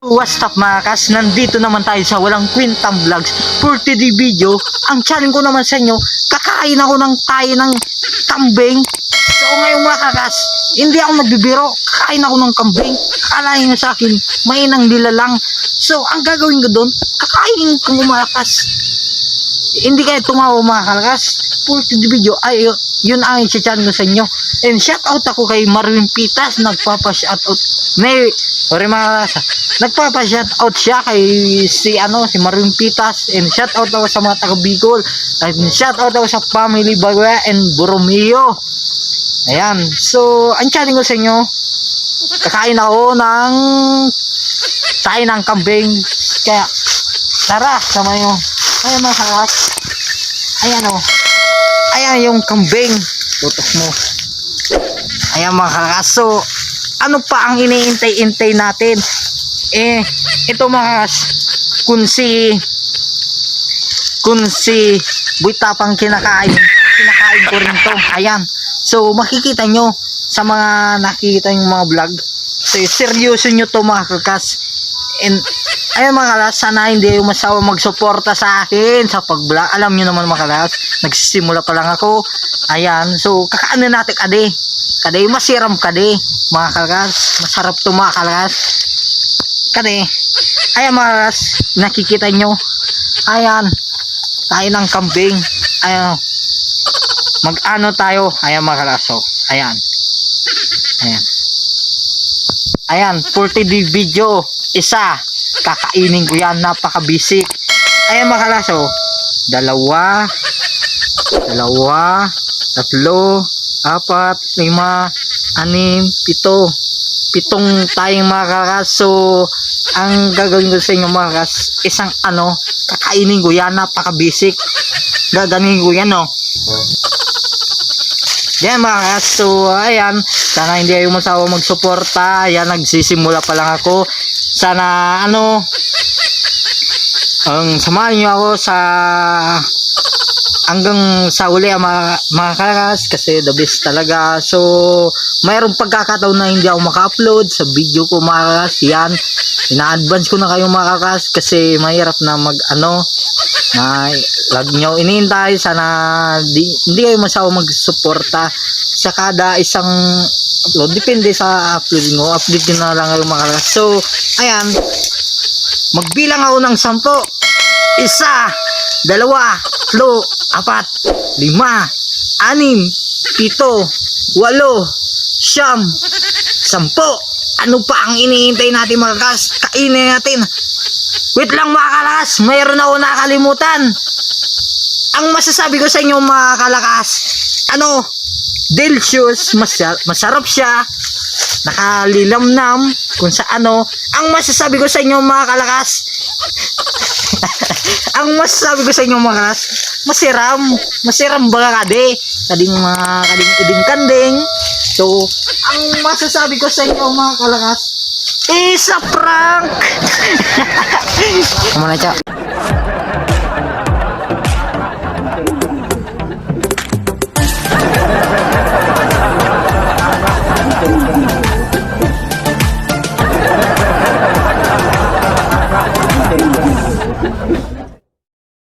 What's up mga kas? Nandito naman tayo sa Walang Kwentang Vlogs for today video. Ang challenge ko naman sa inyo, kakain ako ng tayo ng kambing. So ngayon mga kakas, hindi ako nagbibiro, kakain ako ng kambing. Akalain nyo sa akin, mainang nilalang. So ang gagawin ko doon, kakain ko mga kas. Hindi kayo tumawa mga kakas. For today video, ay yun ang i-challenge ko sa inyo. And shout out ako kay Marvin Pitas, nagpapa-shout out. Sorry mga kakas, nagpapa-shout out siya kay si Marvin Pitas, and shout out ako sa mga taga Bicol, and shout out ako sa family Bagaya and Borromeo. Ayan, so ang challenge ko sa inyo, kakain ako ng tayo ng kambing. Kaya tara, sama nyo. Ayan mga kakas, ayan o, ayan yung kambing, tutok mo. Ayan mga kakas, so ano pa ang iniintay-intay natin? Ito mga kas, kung si Buitapang kinakain ko rin to. Ayan, so makikita nyo sa mga nakikita yung mga vlog. So seryoso nyo to mga kakas. And ayan mga kakas, sana hindi yung masawa magsuporta sa akin sa pag-vlog. Alam nyo naman mga kakas, nagsisimula pa lang ako. Ayan, so kakaano natin kade masiram kade mga kakas, masarap to mga kakas kade. Ayan mga kakas, nakikita nyo, ayan tayo ng kambing. Ayan, mag-ano tayo, ayan mga kakas, so ayan 40 video, isa kakainin ko yan, napaka-basic. Ayan mga kakas, so dalawa, tatlo, apat, lima, anim, pitong tayong mga kakas. So ang gagawin ko sa inyo mga kakas, isang kakainin ko yan, napaka basic, gaganin ko yan yan mga kakas. So ayan, sana hindi kayo masawa magsuporta. Ayan, nagsisimula pa lang ako. Sana samahan nyo ako sa hanggang sa uli mga kakas, kasi the best talaga. So mayroong pagkakataon na hindi ako maka-upload sa video ko mga kakas. Yan, ina-advance ko na kayo mga kakas, kasi mahirap na lag nyo iniintay. Sana hindi kayo masawa magsuporta sa kada isang upload, depende sa upload mo. Update nyo na lang kayo mga kakas. So ayan, magbilang ako ng 10, isa, dalawa, tatlo, apat, lima, anim, pito, walo, siyam, 10. Ano pa ang iniintay natin mga kakas? Kainin natin. Wait lang mga kakas, mayroon ako nakalimutan. Ang masasabi ko sa inyo mga kalakas, delicious, masarap siya, nakalilamnam kung sa ang masasabi ko sa inyo mga kalakas, ang masasabi ko sa inyo mga kalas, masiram baga kading uding kanding. So ang masasabi ko sa inyo mga kalakas, isa prank. Kumana, Cha.